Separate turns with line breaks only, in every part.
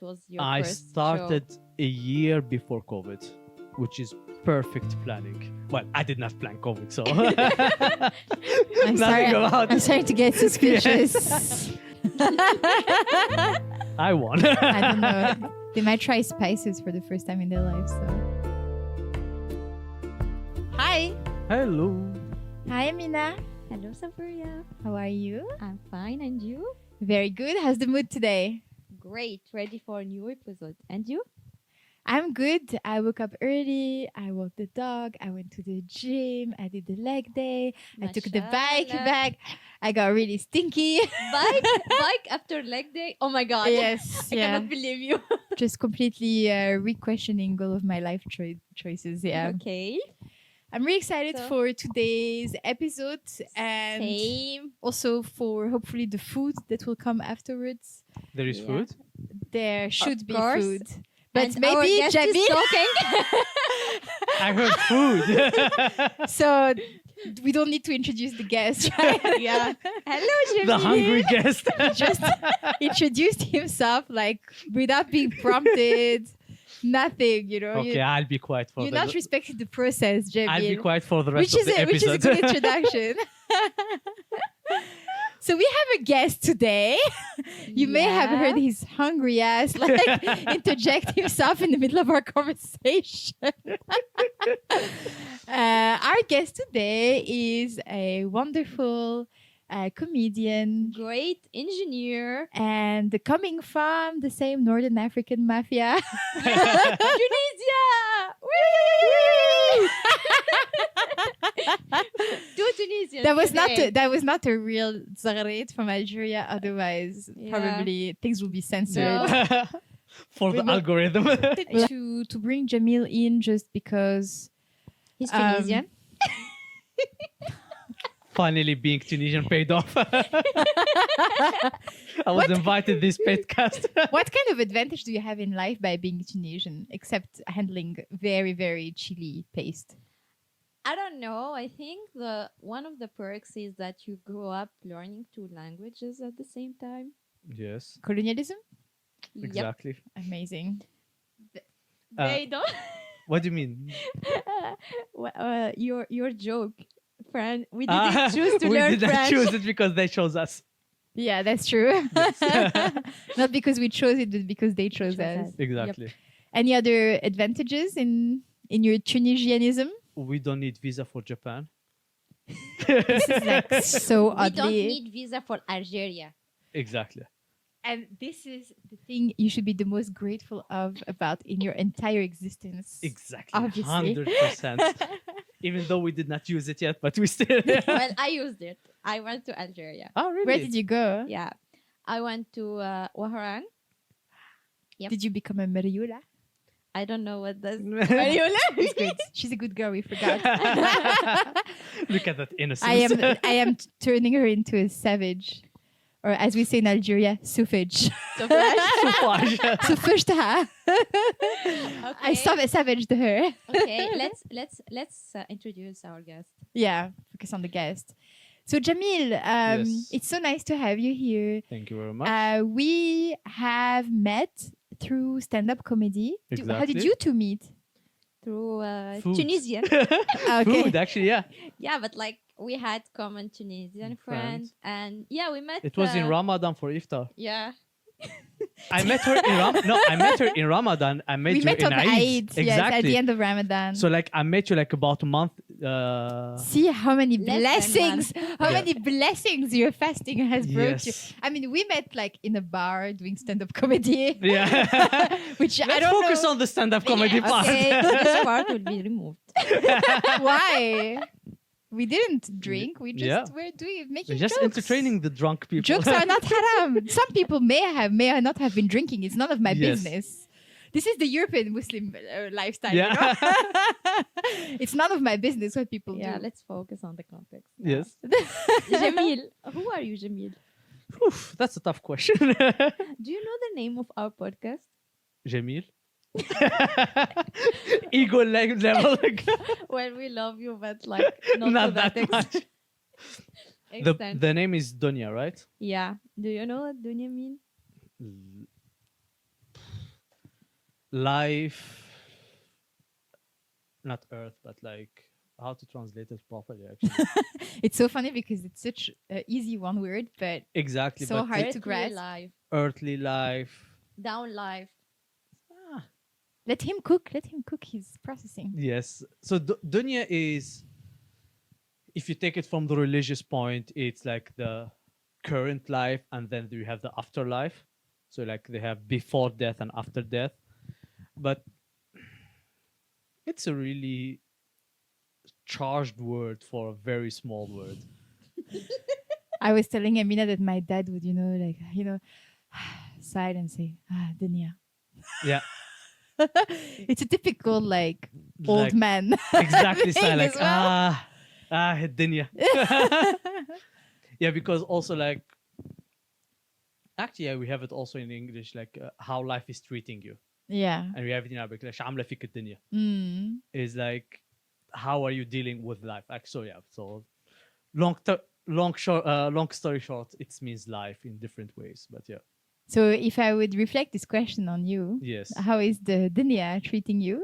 was your
I
first
started
show?
a year before COVID, which is perfect planning. Well, I did not plan COVID, so
I'm sorry.
nothing about
I'm
it.
starting to get suspicious.
I won.
I don't know. They might try spices for the first time in their lives. So. Hi.
Hello.
Hi, Amina.
Hello, Sabria.
How are you?
I'm fine, and you?
Very good. How's the mood today?
Great, ready for a new episode. And you?
I'm good. I woke up early. I walked the dog. I went to the gym. I did the leg day. I took the bike
Mashallah.
back. I got really stinky.
Bike after leg day. Oh my god!
Yes.
I
Yeah.
cannot believe you.
Just completely re-questioning all of my life choices. Yeah.
Okay.
I'm really excited
So-
for today's episode and
Same.
also for hopefully the food that will come afterwards.
There is
Yeah.
food.
There should be
course.
food. But
And our
maybe
guest is
Jamil.
talking.
I heard food.
So we don't need to introduce the guest, right?
Yeah. Hello, Jamil.
The hungry guest.
Just introduced himself like without being prompted. Nothing, you know.
Okay, I'll be quiet for
You're
the.
not respecting the process, Jamil.
I'll be quiet for the rest
which
of
is
the
which is a
episode.
good introduction. So we have a guest today. You may have
Yeah.
heard his hungry ass like interject himself in the middle of our conversation. Our guest today is a wonderful comedian
Great engineer.
and coming from the same Northern African mafia.
Tunisia.
Woo!
Do Tunisian.
That was not a real Zaghret from Algeria. Otherwise,
Yeah.
probably things will be censored.
No.
For the algorithm.
To bring Jamil in just because
He's Tunisian.
Finally, being Tunisian paid off. I was invited this podcast.
what kind of advantage do you have in life by being Tunisian except handling very, very chili paste?
I don't know. I think the one of the perks is that you grow up learning two languages at the same time.
Yes,
Colonialism?
Yep.
exactly.
Amazing.
They don't.
What do you mean?
Your joke, friend. We
Ah,
didn't choose to
we
learn
didn't
French.
choose it because they chose us.
Yeah, that's true. Not because we chose it, but because they chose
Chose
us.
us.
Exactly.
Any other advantages in your Tunisianism?
We don't need visa for Japan.
This is like so
We don't
oddly.
need visa for Algeria.
Exactly.
And this is the thing you should be the most grateful of about in your entire existence.
Exactly.
Obviously.
100%. Even though we did not use it yet, but we still.
Well, I used it. I went to Algeria.
Oh, really?
Where did you go?
Yeah. I went to Wahran. Yep.
Did you become a Mariola?
I don't know what that's.
She's good. She's a good girl. We forgot.
Look at that innocence.
I am turning her into a savage, or as we say in Algeria, suffrage.
Sauvage.
Suffrage. I savaged her.
Okay, let's introduce our guest.
Yeah, focus on the guest. So Jamil,
Yes.
it's so nice to have you here.
Thank you very much.
We have met through stand-up comedy. How did
Exactly.
you two meet?
Through
Food.
Tunisian.
Okay.
Food, actually, yeah.
Yeah, but like we had common Tunisian friends, and yeah, we met.
It was in Ramadan for iftar.
Yeah.
I met her in Ramadan. I met
We
you
met
in
on
Eid.
Eid,
Exactly.
yes, at the end of Ramadan.
So like I met you like about a month.
See how many
Less than
blessings, how
Yeah.
many blessings your fasting has brought you.
Yes.
I mean, we met like in a bar doing stand-up comedy,
Yeah.
which I
Let's
don't
focus
know
on the stand-up comedy
Yeah,
part.
Okay, this part will be removed.
why. We didn't drink. We just
Yeah.
were making
We're just
jokes.
entertaining the drunk people.
Jokes are not haram. Some people may not have been drinking. It's none of my
Yes.
business. This is the European Muslim lifestyle.
Yeah.
You know? It's none of my business what people
Yeah,
do.
let's focus on the context.
Yes.
Jamil, who are you, Jamil?
Oof, that's a tough question.
Do you know the name of our podcast?
Jamil. Ego level.
Well, we love you, but like not, to
Not that
ex-
much.
extent.
The name is Dunia, right?
Yeah. Do you know what Dunia mean?
life, not Earth, but like how to translate it properly. Actually,
It's so funny because it's such an easy one word, but
exactly.
so
But
hard to
Earthly
grasp.
life,
earthly life.
down life.
Ah,
Let him cook. Let him cook. He's processing.
yes. So Dunya is, if you take it from the religious point, it's like the current life, and then you have the afterlife. So like they have before death and after death. But it's a really charged word for a very small word.
I was telling Amina that my dad would, sigh and say, Dunia.
Yeah,
It's a typical, old
like
man.
exactly.
thing
Sound like
as well.
dunya. Yeah, because also like actually yeah, we have it also in English like how life is treating you,
Yeah.
and we have it in Arabic like "شو عاملة فيك الدنيا"
Mm.
is like how are you dealing with life. Like so yeah, so long story short, it means life in different ways. But yeah,
So if I would reflect this question on you,
yes,
how is the dunya treating you?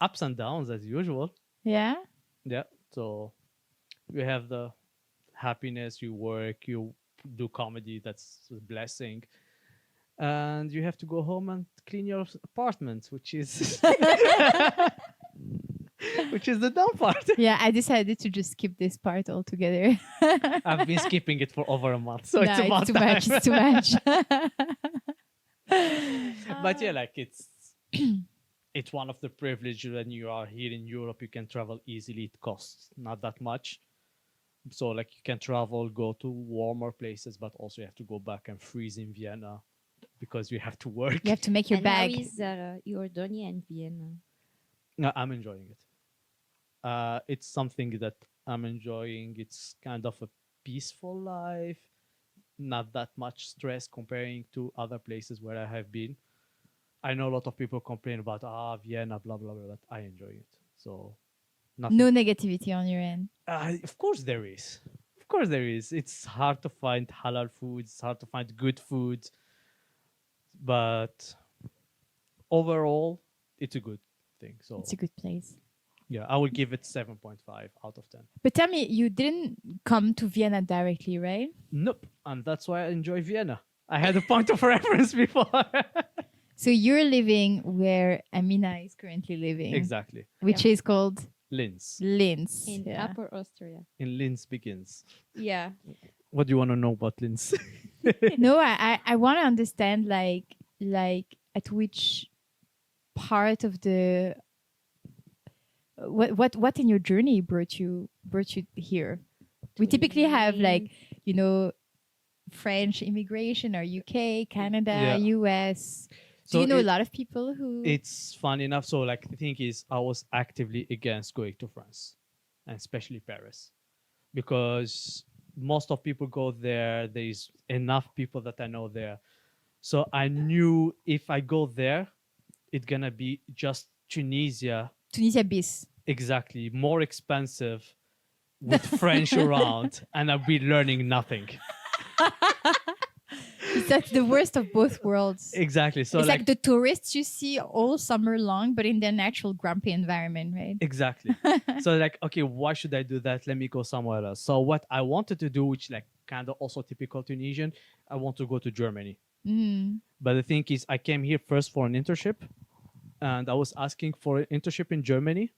ups and downs as usual.
Yeah.
Yeah, so you have the happiness, you work, you do comedy, that's a blessing, and you have to go home and clean your apartment, which is which is the down part.
Yeah, I decided to just skip this part altogether.
I've been skipping it for over a month, so
No,
it's about
too
time.
much. It's too much.
But yeah, like it's one of the privilege when you are here in Europe. You can travel easily. It costs not that much, so like you can travel, go to warmer places, but also you have to go back and freeze in Vienna because you have to work.
You have to make your
And
bag.
how is your Dunia in Vienna?
No, I'm enjoying it. It's something that I'm enjoying. It's kind of a peaceful life, not that much stress comparing to other places where I have been. I know a lot of people complain about Vienna, blah blah blah, but I enjoy it. So nothing.
No negativity on your end.
Of course there is. Of course there is. It's hard to find halal food. It's hard to find good food, but overall, it's a good thing. So
It's a good place.
yeah, I will give it 7.5 out of 10.
But tell me, you didn't come to Vienna directly, right?
Nope, and that's why I enjoy Vienna. I had a point of reference before.
So you're living where Amina is currently living,
Exactly,
which is called
Linz.
Linz.
In
Yeah.
Upper Austria.
In Linz begins.
Yeah.
What do you want to know about Linz?
No, I want to understand like at which part of the what in your journey brought you here. We typically have like French immigration or UK, Canada,
Yeah.
US. Do
So
you know a
it-
lot of people who?
It's fun enough. So, like, the thing is, I was actively against going to France, and especially Paris, because most of people go there. There's enough people that I know there. So I knew if I go there, it's gonna be just Tunisia,
Tunisia bis.
exactly, more expensive, with French around, and I'll be learning nothing.
That's the worst of both worlds.
Exactly. So
It's like the tourists you see all summer long, but in their natural grumpy environment, right?
exactly. So like, okay, why should I do that? Let me go somewhere else. So what I wanted to do, which like kind of also typical Tunisian, I want to go to Germany.
Mm.
But the thing is, I came here first for an internship, and I was asking for an internship in Germany.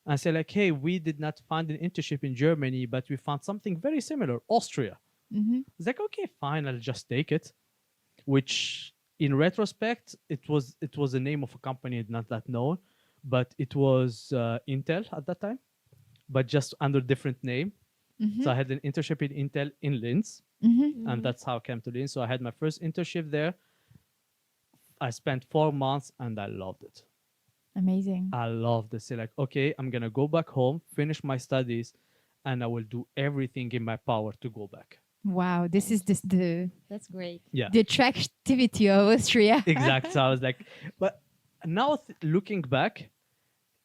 And I said like, hey, we did not find an internship in Germany, but we found something very similar, Austria.
Hmm.
It's like, okay, fine, I'll just take it. Which, in retrospect, it was the name of a company not that known, but it was Intel at that time, but just under different name. So I had an internship in Intel in Linz, and that's how I came to Linz. So I had my first internship there. I spent 4 months, and I loved it.
Amazing.
I loved it. So like, okay, I'm gonna go back home, finish my studies, and I will do everything in my power to go back.
Wow, this is the
That's great.
Yeah.
attractivity of Austria.
Exactly. So I was like, but now looking back,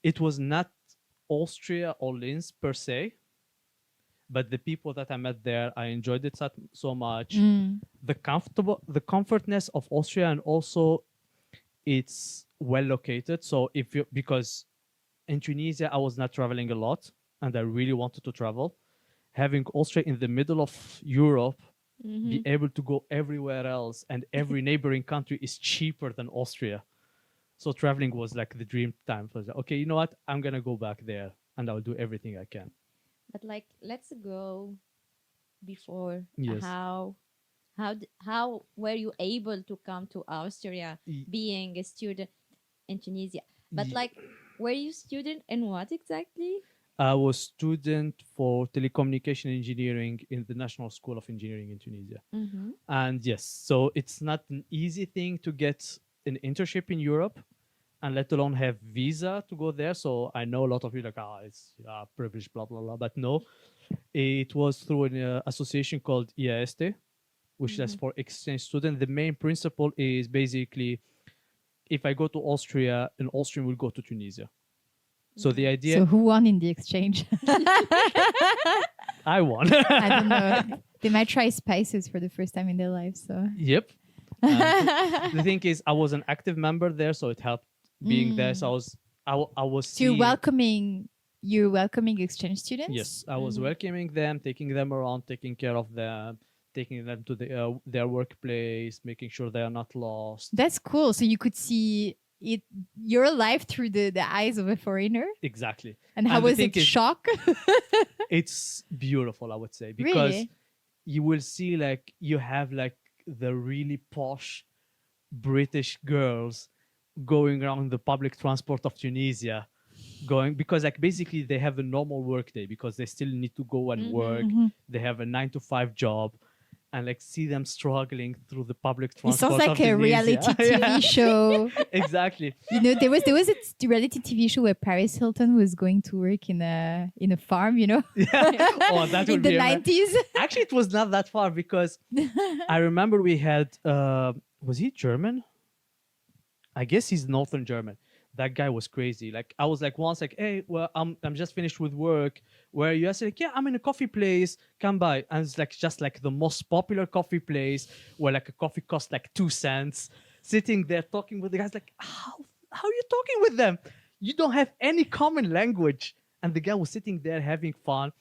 it was not Austria or Linz per se, but the people that I met there, I enjoyed it so much.
Mm.
The comfortness of Austria, and also it's well located. So if you, because in Tunisia, I was not traveling a lot and I really wanted to travel. Having Austria in the middle of Europe, be able to go everywhere else, and every neighboring country is cheaper than Austria. So traveling was like the dream time. So I was like, okay, you know what? I'm going to go back there and I'll do everything I can.
But like, let's go before.
Yes.
How were you able to come to Austria,
Y-
being a student in Tunisia? But
Ye-
like, were you student in what exactly?
I was student for telecommunication engineering in the National School of Engineering in Tunisia.
Mm-hmm.
And yes, so it's not an easy thing to get an internship in Europe, and let alone have visa to go there. So I know a lot of you like, it's privilege, blah, blah, blah. But no, it was through an association called IAST, which stands for exchange student. The main principle is basically, if I go to Austria, an Austrian will go to Tunisia. So the idea,
So who won in the exchange?
I won.
I don't know. They might try spices for the first time in their lives. So
Yep. The thing is, I was an active member there, so it helped being there. So I was.
so you're
seeing-
welcoming exchange students.
Yes, I was welcoming them, taking them around, taking care of them, taking them to their workplace, making sure they are not lost.
That's cool. So you could see it your life through the eyes of a foreigner.
Exactly.
And how
And the
was
thing
it?
is-
Shock?
It's beautiful, I would say, because
Really?
you will see like you have like the really posh British girls going around the public transport of Tunisia, going because like basically they have a normal work day because they still need to go and work. They have a 9 to 5 job, and like see them struggling through the public
It
transport.
sounds like
of
a
Tunisia.
reality TV show.
Exactly.
You know, there was a reality TV show where Paris Hilton was going to work in a farm. You know,
Oh, that
in
would
the
be
90s.
Actually, it was not that far because I remember we had was he German? I guess he's Northern German. That guy was crazy. Like I was like once like, hey, well, I'm just finished with work. Where are you? I said like, yeah, I'm in a coffee place. Come by. And it's like just like the most popular coffee place where like a coffee costs like 2 cents. Sitting there talking with the guys like, how are you talking with them? You don't have any common language. And the guy was sitting there having fun.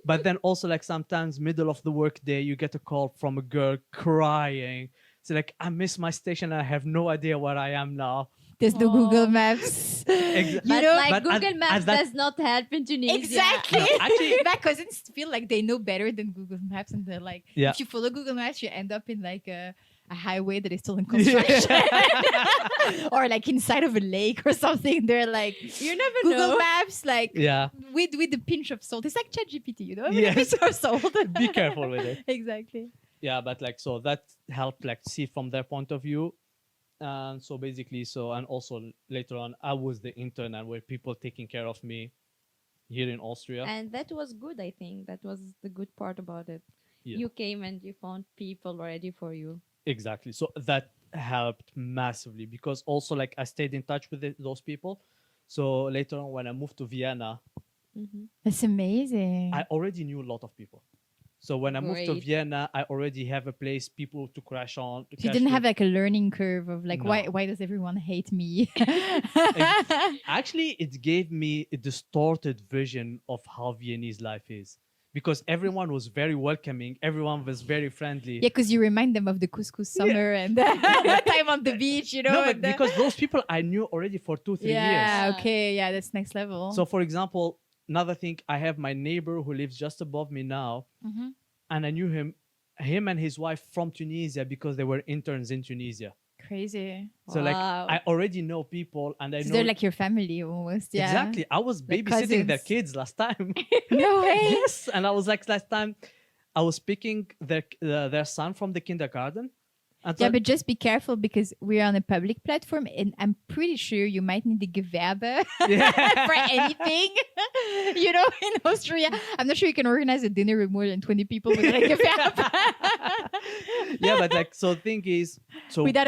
But then also like sometimes middle of the work day, you get a call from a girl crying. So like, I miss my station. I have no idea where I am now.
There's no Google Maps.
Exa-
But
know,
like
but
Google
as
Maps
that-
does not help in Tunisia.
Exactly.
No, actually-
my cousins feel like they know better than Google Maps, and they're like,
Yeah.
if you follow Google Maps, you end up in like a highway that is still in construction, or like inside of a lake or something. They're like,
You never
Google
know.
Maps, like
Yeah.
with a pinch of salt. It's like ChatGPT, you know, with
Yes.
a pinch of salt.
Be careful with it.
Exactly.
Yeah, but like so that helped like see from their point of view. And so basically, and also later on, I was the intern and were people taking care of me here in Austria.
And that was good, I think. That was the good part about it.
Yeah.
You came and you found people ready for you.
Exactly. So that helped massively because also like I stayed in touch with those people. So later on, when I moved to Vienna,
That's amazing.
I already knew a lot of people. So when I moved to
Great.
Vienna, I already have a place, people to crash on.
So you didn't have like a learning curve of like,
No.
why does everyone hate me?
Actually, it gave me a distorted vision of how Viennese life is. Because everyone was very welcoming, everyone was very friendly.
Yeah, because you remind them of the couscous summer and time on the beach, you know.
No, but
and,
because those people I knew already for 2-3 years.
yeah, okay, yeah, that's next level.
So, for example, another thing, I have my neighbor who lives just above me now, and I knew him and his wife from Tunisia because they were interns in Tunisia.
Crazy.
So, like,
Wow.
I already know people, and I
So
know
they're like your family almost. Yeah.
exactly. I was
Like
babysitting their
cousins.
kids last time.
No way.
Yes, and I was like last time, I was picking their son from the kindergarten. And so
Yeah, but just be careful because we're on a public platform and I'm pretty sure you might need the Gewerbe for anything. You know, in Austria. I'm not sure you can organize a dinner with more than 20 people without a Gewerbe.
yeah, but like so thing is so
Without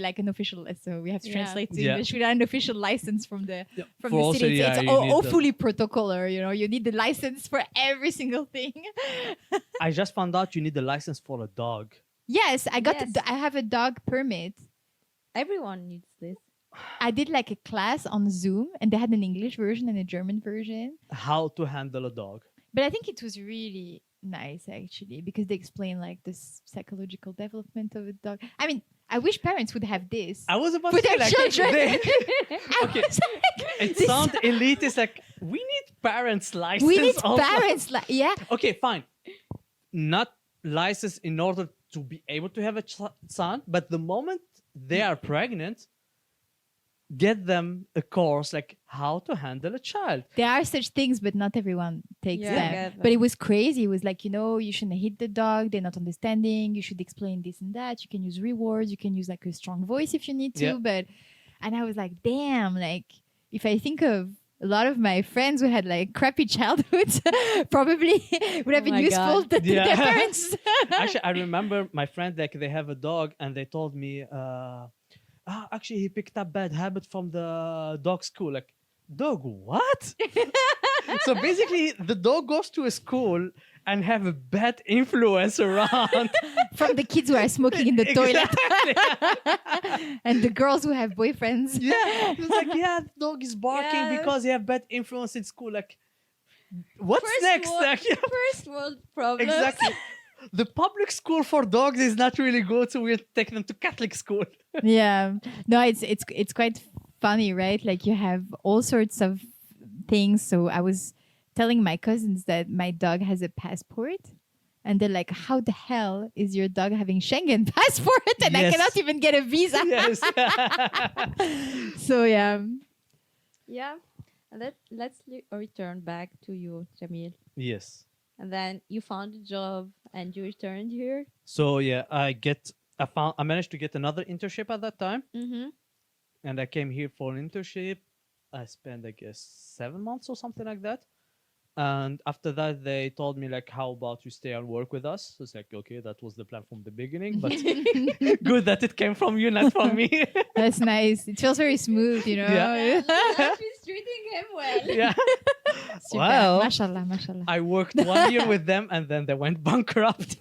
like an official, so we have to
Yeah.
translate to
Yeah.
English without an official license from the
for
the
also,
city.
yeah,
It's
you need the-
awfully protocolar, you know. You need the license for every single thing.
I just found out you need a license for a dog.
Yes, I got.
Yes.
I have a dog permit,
Everyone needs this.
I did like a class on Zoom, and they had an English version and a German version.
How to handle a dog.
But I think it was really nice actually because they explain like this psychological development of a dog. I mean, I wish parents would have this
I was about
for
to say,
their
like,
children.
they-
I
Okay.
was like,
it
this-
sounds elitist. Like, we need parents' license.
we need
also.
parents like yeah.
Okay, fine. Not license in order to be able to have a son, but the moment they are pregnant, get them a course like how to handle a child.
There are such things, but not everyone takes
Yeah, I
them.
get
But it was crazy. It was like, you shouldn't hit the dog. They're not understanding. You should explain this and that. You can use rewards. You can use like a strong voice if you need to.
Yeah.
And I was like, damn, like if I think of a lot of my friends who had like crappy childhoods, probably would have
Oh
been
my
useful
God.
to
Yeah.
their parents.
Actually, I remember my friend, like, they have a dog and they told me, actually, he picked up bad habit from the dog school. Like, dog, what? So basically, the dog goes to a school and have a bad influence around.
From the kids who are smoking in the toilet
Exactly.
and the girls who have boyfriends.
Yeah, it's like, yeah, the dog is barking
Yeah.
because he have bad influence in school. Like, what's
First
next?
world-
Like, yeah,
First world problems.
exactly. The public school for dogs is not really good, so we'll take them to Catholic school.
Yeah, no, it's quite funny, right? Like you have all sorts of things. So I was telling my cousins that my dog has a passport, and they're like, how the hell is your dog having Schengen passport and I
Yes.
cannot even get a visa?
Yes.
So yeah.
Yeah. And let's return back to you, Jamil.
Yes.
And then you found a job and you returned here.
So yeah, I managed to get another internship at that time,
Mm-hmm.
and I came here for an internship. I spent, I guess, 7 months or something like that. And after that, they told me, like, how about you stay and work with us? So it's like, okay, that was the plan from the beginning, but good that it came from you, not from me.
That's nice. It feels very smooth, you know.
Yeah.
She's treating him well.
Yeah.
Super.
Well,
Mashallah, mashallah.
I worked 1 year with them, and then they went bankrupt.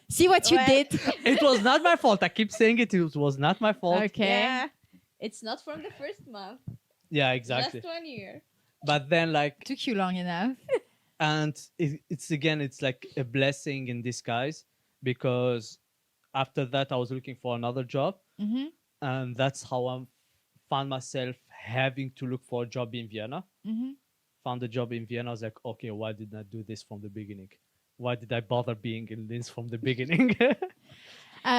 See what you
Well,
did.
It was not my fault. I keep saying it. It was not my fault.
Okay.
Yeah. It's not from the first month.
Yeah, exactly.
Just 1 year.
But then, like,
Took you long enough.
and it's like a blessing in disguise, because after that I was looking for another job,
Mm-hmm.
and that's how I found myself having to look for a job in Vienna.
Mm-hmm.
Found a job in Vienna. I was like, okay, why didn't I do this from the beginning? Why did I bother being in Linz from the beginning?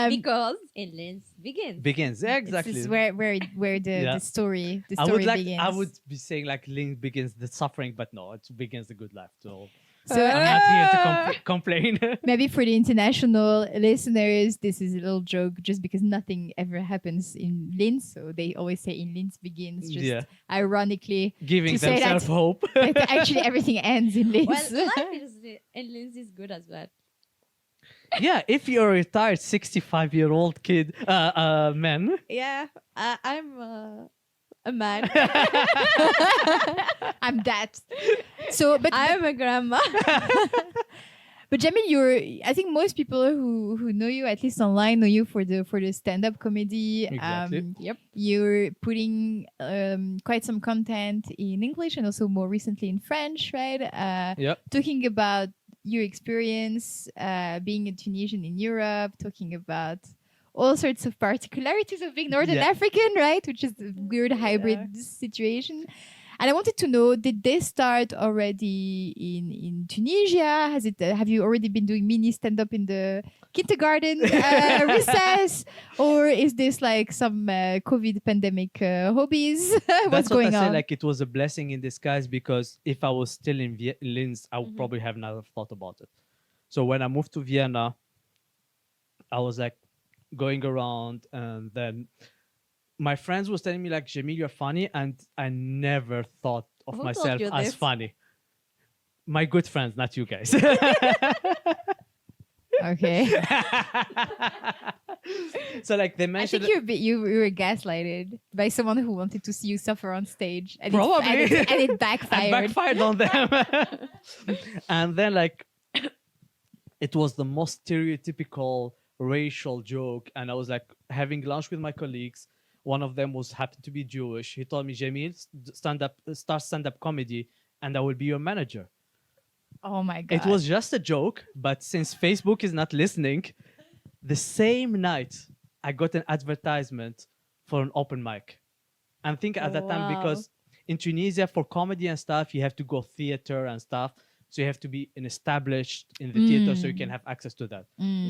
Because in Linz begins.
Begins, yeah, exactly.
This is where the
Yeah.
story
I would
begins.
I would be saying like Linz begins the suffering, but no, it begins the good life. So
So
I'm not here to complain.
maybe for the international listeners, this is a little joke, just because nothing ever happens in Linz, so they always say in Linz begins. Just
Yeah.
ironically,
Giving
To say
themselves
that-
hope.
that actually everything ends in Linz.
Well, life in Linz is good as well.
Yeah, if you're a retired 65-year-old kid, man.
Yeah, I'm a man.
I'm that. So, but
I'm a grandma.
But Jamil, I think most people who know you, at least online, know you for the stand-up comedy.
Exactly.
Yep.
You're putting quite some content in English and also more recently in French, right?
Yep.
Talking about your experience being a Tunisian in Europe, talking about all sorts of particularities of being Northern
Yeah.
African, right? Which is a weird hybrid situation. And I wanted to know, did they start already in Tunisia? Have you already been doing mini stand-up in the kindergarten recess? Or is this like some COVID pandemic hobbies? What's
That's
going
what I say.
on?
Like, it was a blessing in disguise, because if I was still in Linz, I would
Mhm.
probably have never thought about it. So when I moved to Vienna, I was like going around, and then my friends was telling me like, Jamil, you're funny, and I never thought of
Who told
myself
you
as
this?
funny. My good friends, not you guys.
Okay.
So like they
I
mentioned,
think you were gaslighted by someone who wanted to see you suffer on stage. And
Probably.
and it
and
backfired.
backfired on them. And then like it was the most stereotypical racial joke, and I was like having lunch with my colleagues, One of them was happened to be Jewish. He told me, Jamil, start stand-up comedy, and I will be your manager.
Oh my god.
It was just a joke, but since Facebook is not listening, the same night I got an advertisement for an open mic. And think at that time,
Wow.
because in Tunisia for comedy and stuff, you have to go theater and stuff. So you have to be an established in the theater so you can have access to that.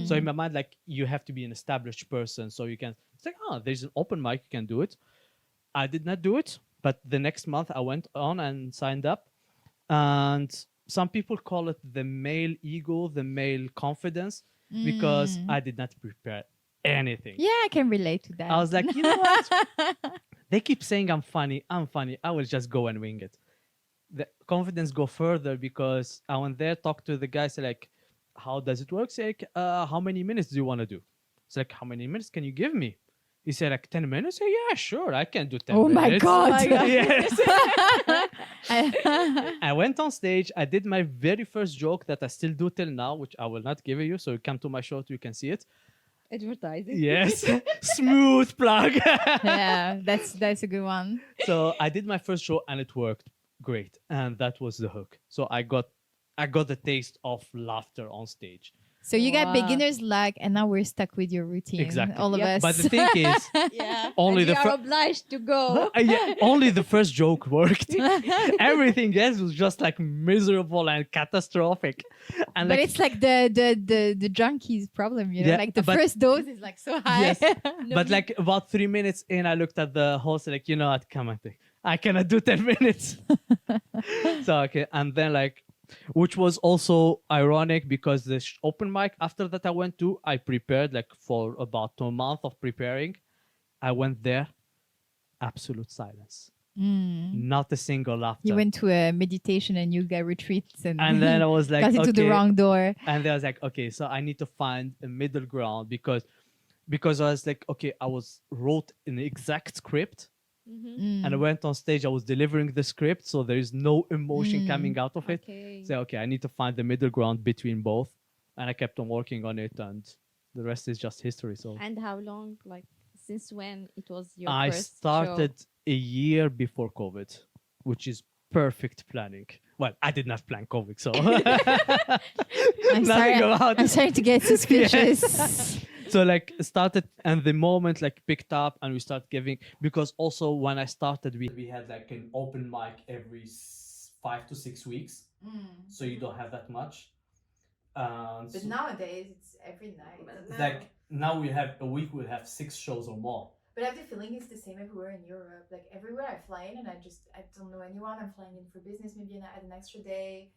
So in my mind, like you have to be an established person so you can. It's like, oh, there's an open mic, you can do it. I did not do it, but the next month I went on and signed up. And some people call it the male ego, the male confidence, because I did not prepare anything.
Yeah, I can relate to that.
I was like, you know what? They keep saying I'm funny. I will just go and wing it. The confidence go further because I went there, talked to the guy, say like, how does it work? Say like, how many minutes do you want to do? It's like, how many minutes can you give me? He said like 10 minutes. I say, yeah, sure, I can do 10
Oh my
minutes.
God. Oh my God.
Yes. I went on stage. I did my very first joke that I still do till now, which I will not give you. So you come to my show, you can see it.
Advertising.
Yes, smooth plug.
Yeah, that's a good one.
So I did my first show and it worked great, and that was the hook. So I got the taste of laughter on stage.
So you got
Wow.
beginner's luck, and now we're stuck with your routine.
Exactly.
All of
Yep.
us.
But the thing is,
Yeah.
Only
and
the
you are obliged to go.
only the first joke worked. Everything else was just like miserable and catastrophic. And
but
like,
it's like the junkies problem, you know,
Yeah,
like the
but-
first dose is like so high.
Yes. But like about 3 minutes in, I looked at the host like, you know what, come on, I cannot do 10 minutes. So okay, and then like, which was also ironic because the open mic after that I went to, I prepared like for about 2 months of preparing. I went there, absolute silence, not a single laughter.
You went to a meditation and yoga retreats and
And then I was like,
got into the
okay.
wrong door.
And then I was like, okay, so I need to find a middle ground because I was like, okay, I wrote an exact script. And I went on stage, I was delivering the script, so there is no emotion coming out of it.
Okay.
So okay, I need to find the middle ground between both. And I kept on working on it, and the rest is just history. So
And how long, like, since when it was your
I
first
started
show?
a year before COVID, which is perfect planning. Well, I did not plan COVID, so
I'm
nothing about
I'm
it.
starting to get suspicious.
So like started, and the moment like picked up, and we start giving, because also when I started we had like an open mic every 5 to 6 weeks, so you don't have that much.
But
So,
nowadays it's every night.
like now we have a week, we'll have 6 shows or more.
But I have the feeling it's the same everywhere in Europe. Like everywhere I fly in and I don't know anyone. I'm flying in for business, maybe I add an extra day.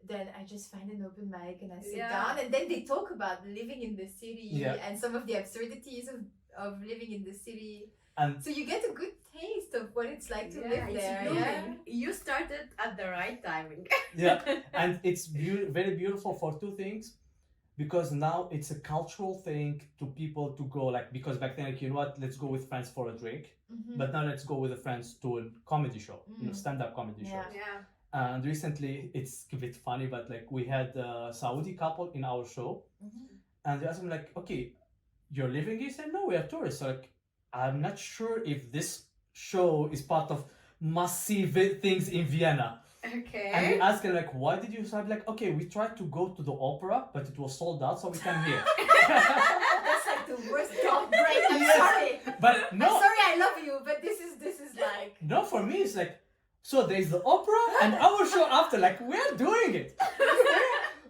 Then I just find an open mic and I sit down, and then they talk about living in the city and some of the absurdities of living in the city.
And
So you get a good taste of what it's like to live
it's
there.
blooming. You started at the right timing.
yeah, and it's very beautiful for 2 things, because now it's a cultural thing to people to go like, because back then like, you know what, let's go with friends for a drink, but now let's go with the friends to a comedy show, stand-up comedy show.
Yeah.
And recently, it's a bit funny, but like we had a Saudi couple in our show, and they asked me like, okay, you're living here? He said, no, we are tourists. So like, I'm not sure if this show is part of massive things in Vienna.
Okay.
And we asked him like, why did you? So I'm like, okay, we tried to go to the opera, but it was sold out, so we came here.
That's like the worst job break. I'm
Yes.
sorry.
But
I'm
no,
sorry, I love you, but this is like.
no, for me it's like, so there's the opera and our show after, like we're doing it.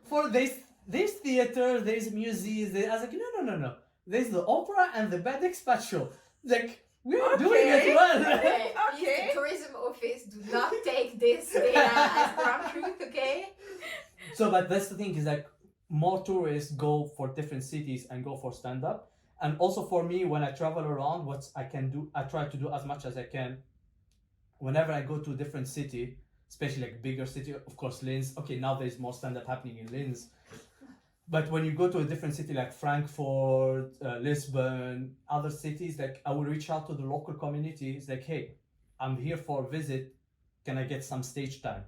For there's theater, there's museums. I was like, no. There's the opera and the bad expat show. Like we're doing it well.
Okay.
Okay.
The tourism office do not take this data as ground truth, okay?
So, but that's the thing, is like more tourists go for different cities and go for stand up. And also for me, when I travel around, what I can do, I try to do as much as I can. Whenever I go to a different city, especially like bigger city, of course, Linz. Okay, now there's more stand up happening in Linz. But when you go to a different city like Frankfurt, Lisbon, other cities, like I will reach out to the local community. It's like, hey, I'm here for a visit. Can I get some stage time?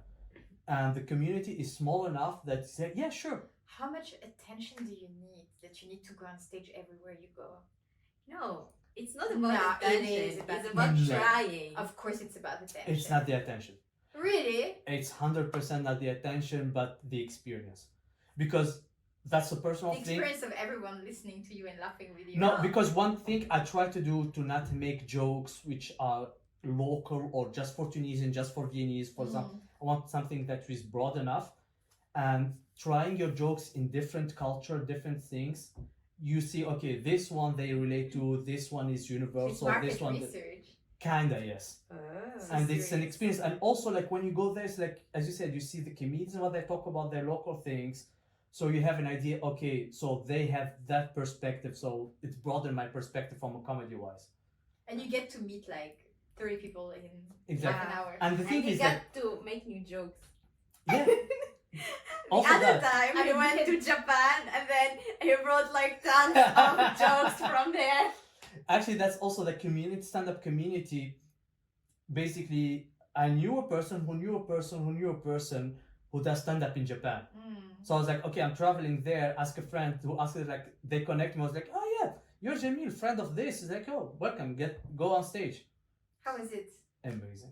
And the community is small enough that it's like, yeah, sure.
How much attention do you need that you need to go on stage everywhere you go?
No, It's not about
Nah, it
attention.
is about
It's about
attention.
trying.
Of course, it's about attention.
It's not the attention.
Really.
It's 100% not the attention, but the experience. Because that's a personal
The
thing.
experience of everyone listening to you and laughing with you.
No, because one thing I try to do to not make jokes which are local or just for Tunisian, just for Viennese, for example. I want something that is broad enough. And trying your jokes in different culture, different things, you see, okay, this one they relate to, this one is
It's
universal,
market
this one
research.
kinda, yes.
Oh.
And it's an
serious.
experience. And also, like, when you go there, it's like, as you said, you see the comedians and what they talk about their local things, so you have an idea, okay, so they have that perspective, so it's broadened my perspective from a comedy wise.
And you get to meet like 30 people in
Exactly.
half an hour.
And the thing
And you
is
got
that,
to make new jokes.
yeah,
The
Also
other
that.
time
I
he
mean,
went
we
to
can-
Japan and then he brought like tons of jokes from there.
actually, that's also the community, stand-up community. Basically, I knew a person who knew a person who knew a person who does stand-up in Japan. So I was like, okay, I'm traveling there, ask a friend who asked, like, they connect me. I was like, oh yeah, you're Jamil, friend of this. He's like, oh, welcome, go on stage.
How is it?
Amazing.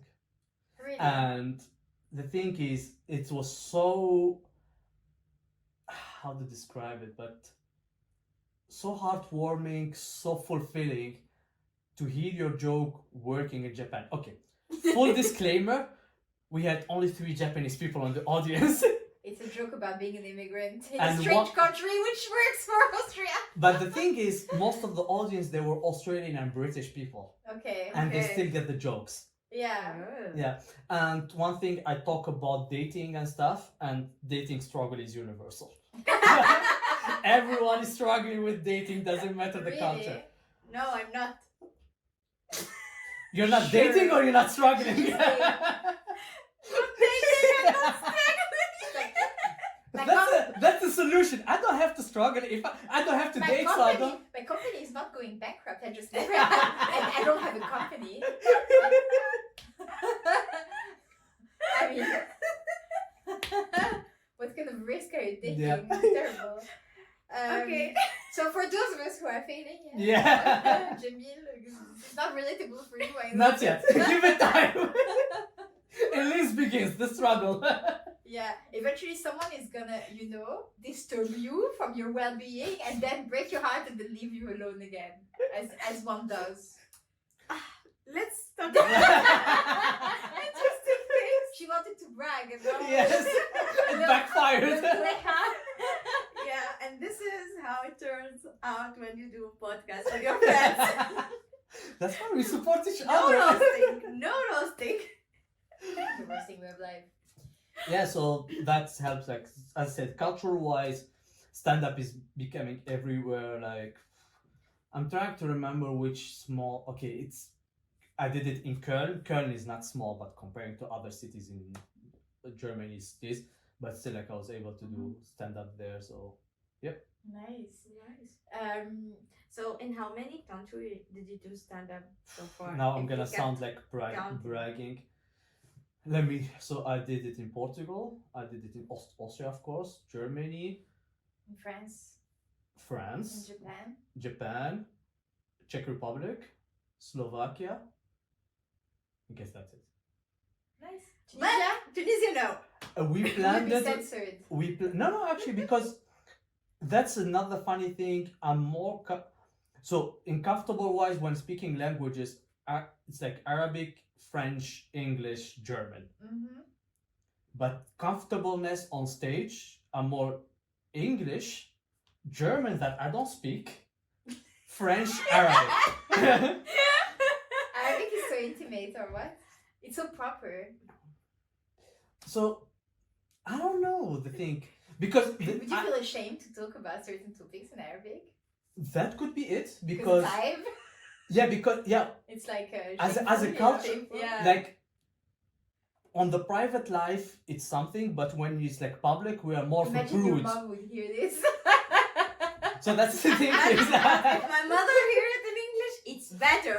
Really?
And the thing is, it was so, how to describe it, but so heartwarming, so fulfilling to hear your joke working in Japan. Okay, full disclaimer, we had only 3 Japanese people on the audience.
It's a joke about being an immigrant in
And
a strange
what-
country which works for Austria.
But the thing is, most of the audience, they were Australian and British people.
Okay.
And they
Okay.
still get the jokes.
Yeah.
Yeah. And one thing, I talk about dating and stuff, and dating struggle is universal. Everyone is struggling with dating, doesn't matter the
Really?
culture.
No, I'm not.
You're not
Sure.
dating or you're not struggling? That's the solution. I don't have to struggle if I don't have to
My
date, so I don't.
company is not going bankrupt. I just never I don't have a company. I mean, what kind of risk are you taking?
Yeah.
It's terrible.
Okay.
So for those of us who are failing,
Yeah.
Jamil, it's not relatable for you. I know.
Not yet. Give it time. At least begins the struggle.
Yeah, eventually someone is gonna, disturb you from your well-being and then break your heart and then leave you alone again, as one does.
Let's talk
Interesting things. She wanted to brag and now
Yes. It backfired.
Yeah, and this is how it turns out when you do a podcast with your friends.
That's why we support each
No
other.
roasting. No roasting.
The worst thing of life.
Yeah, so that helps. Like as I said, culture-wise, stand-up is becoming everywhere. Like, I'm trying to remember which small. Okay, I did it in Köln. Köln is not small, but comparing to other cities in Germany, it is. But still, like I was able to do stand-up there. So,
Nice.
So in how many countries did you do stand up so far?
now I'm
If
gonna
you can
sound like
count.
bragging. So I did it in Portugal. I did it in Austria, of course. Germany,
In France, in
France,
Japan.
Japan, Czech Republic, Slovakia. I guess that's it.
Nice.
But Tunisia, no.
We
Tunisia
planned
will be
it.
censored.
No, actually, because that's another funny thing. I'm more so in comfortable wise when speaking languages. It's like Arabic, French, English, German.
Mm-hmm.
But comfortableness on stage, I'm more English, German that I don't speak, French, Arabic.
Arabic is so intimate, or what? It's so proper.
So I don't know the thing because
Would you feel ashamed to talk about certain topics in Arabic?
that could be it
Because
because
it's live.
yeah,
It's like
as a
shameful,
culture,
shameful.
Yeah.
like on the private life it's something, but when it's like public we are more for
Imagine your
prudes.
mom would hear this.
So that's the thing.
If my mother hear it in English, it's better.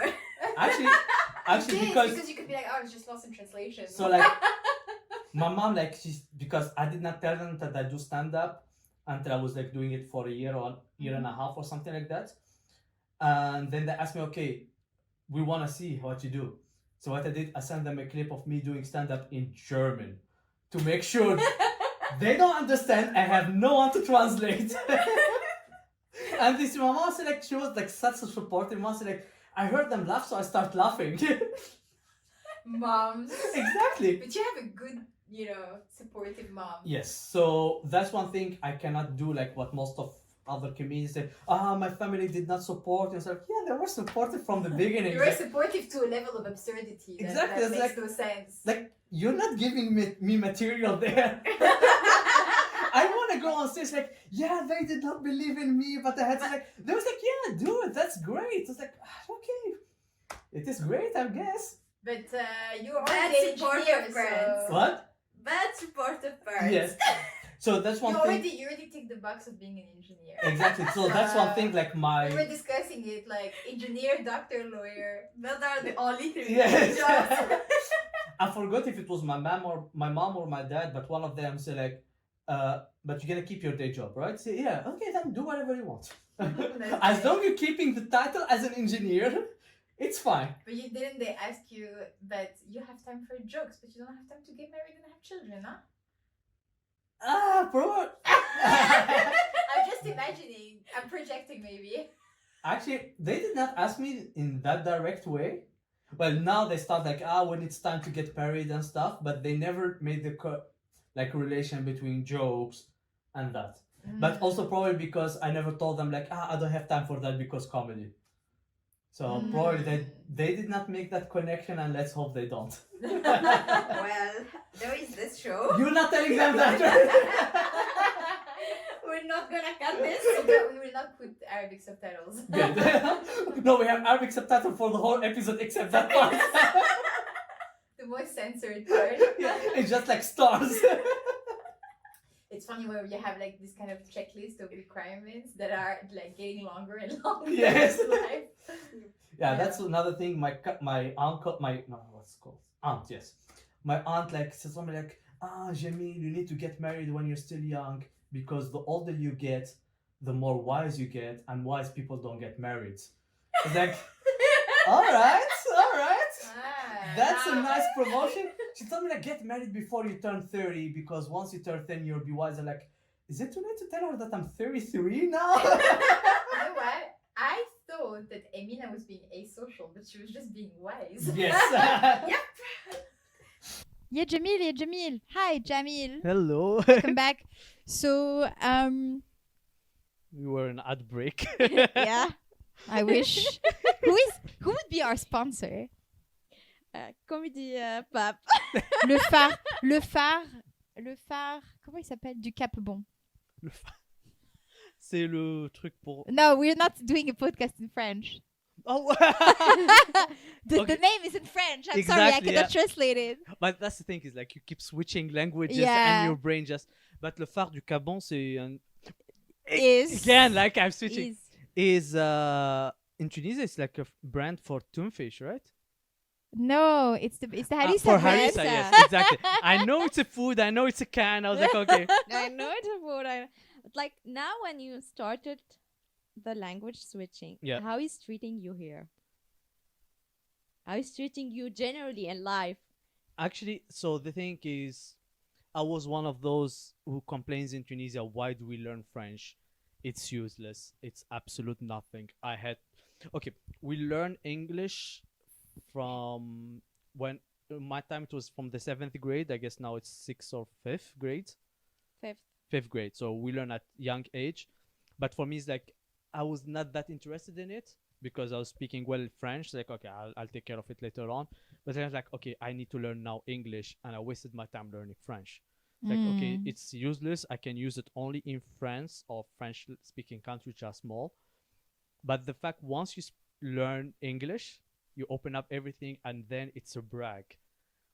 actually
It is,
because
you could be like, oh, it's just lost in translation.
so like my mom, like, she's because I did not tell them that I do stand up until I was like doing it for a year or year and a half or something like that. And then they asked me, okay, we want to see what you do. So what I did, I sent them a clip of me doing stand-up in German to make sure they don't understand. I have no one to translate. And this my mom said, like, she was like such a supportive mom. Said, like, I heard them laugh, so I start laughing.
Moms.
Exactly.
But you have a good, supportive mom.
Yes. So that's one thing I cannot do, like what most of other comedians say. My family did not support. And so, like, yeah, they were supportive from the beginning.
You were
Like,
supportive to a level of absurdity.
Exactly,
That
it's
makes
like-
no sense.
like you're not giving me material there. I want to go on stage like, yeah, they did not believe in me, but I had to like, they was like, yeah, do it, that's great. I was like, okay, it is great, I guess.
But you're
Bad
already an
supportive
engineer,
parents.
so...
What?
Bad supportive parents.
Yes. So that's one
You
thing.
already ticked the box of being an engineer.
Exactly. So that's one thing. Like
We
my.
were discussing it, like engineer, doctor, lawyer.
Those are the only three
Yes.
jobs.
I forgot if it was my mom or my dad, but one of them said like, but you're gonna keep your day job, right? Say, yeah, okay, then do whatever you want. As long as you're keeping the title as an engineer, it's fine.
But didn't they ask you that you have time for jokes, but you don't have time to get married and have children, huh?
Bro.
I'm just imagining. I'm projecting, maybe.
Actually, they did not ask me in that direct way. Well, now they start like, when it's time to get married and stuff, but they never made the relation between jokes and that. But also probably because I never told them like, I don't have time for that because comedy. So probably they did not make that connection, and let's hope they don't.
Well, there is this show.
You're not telling them that, right?
We're not gonna cut this.
We will not put Arabic subtitles.
Good. No, we have Arabic subtitle for the whole episode except that part.
The most censored part.
Yeah, it's just like stars.
It's funny where you have like this kind of checklist of requirements that are like getting longer and longer.
Yes.
in life.
Yeah, that's another thing. My uncle, what's it called? Aunt, yes. My aunt like says something like, Jamil, you need to get married when you're still young because the older you get, the more wise you get, and wise people don't get married. It's like, all right. That's a nice promotion. She told me like get married before you turn 30 because once you turn 10 you'll be wiser. Like, is it too late to tell her that I'm 33 now?
You know what? I thought that Amina was being asocial, but she was just being wise.
Yes.
Yeah, Jamil. Hi, Jamil.
Hello.
Welcome back. So,
We were in ad break.
yeah, I wish. Who would be our sponsor?
Comedy Pap.
Le phare. Comment il s'appelle? Du Cap Bon.
C'est le truc pour.
No, we're not doing a podcast in French.
Oh.
The
Okay.
name is in French. I'm sorry, I
Exactly,
cannot translate it.
But that's the thing is like you keep switching languages
Yeah.
and your brain just. But le phare du Cabon, c'est un.
Is
Again, like I'm switching.
Is
In Tunisia, it's like a brand for tunfish, right?
No, it's the harissa
For
bread.
harissa, yes, exactly. I know it's a food. I know it's a can. I was like, okay.
I know it's a word. But like now, when you started the language switching,
Yeah.
how is treating you here? How is treating you generally in life?
Actually, so the thing is, I was one of those who complains in Tunisia, why do we learn French? It's useless. It's absolute nothing. Okay, we learn English from when my time it was from the 7th grade. I guess now it's 6th or 5th grade. Fifth grade. So we learn at young age. But for me, it's like I was not that interested in it because I was speaking well French. Like, okay, I'll take care of it later on. But then I was like, okay, I need to learn now English, and I wasted my time learning French. Like, okay, it's useless. I can use it only in France or French-speaking countries which are small. But the fact once you learn English, you open up everything, and then it's a brag.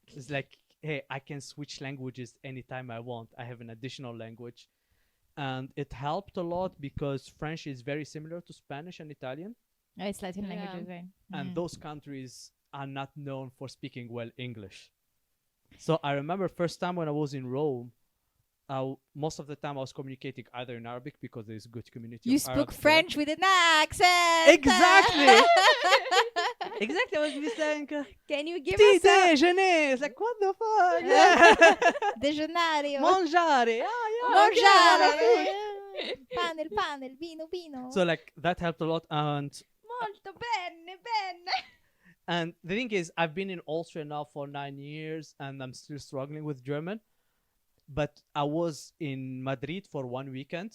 It's like, hey, I can switch languages anytime I want. I have an additional language. And it helped a lot because French is very similar to Spanish and Italian.
Oh, it's Latin
Yeah.
languages, right?
And those countries are not known for speaking well English. So I remember first time when I was in Rome, most of the time I was communicating either in Arabic because there's a good community.
You
of
spoke
Arabs there.
French with an accent.
Exactly. Exactly. I was just saying,
Can you give
petit
us a
déjeuner. It's like, what the fuck?
Degenario.
Mangiare. Ah, yeah.
Mangiare. Pane, il pane, il vino, vino.
So like that helped a lot,
molto bene, bene.
and the thing is, I've been in Austria now for 9 years, and I'm still struggling with German. But I was in Madrid for 1 weekend,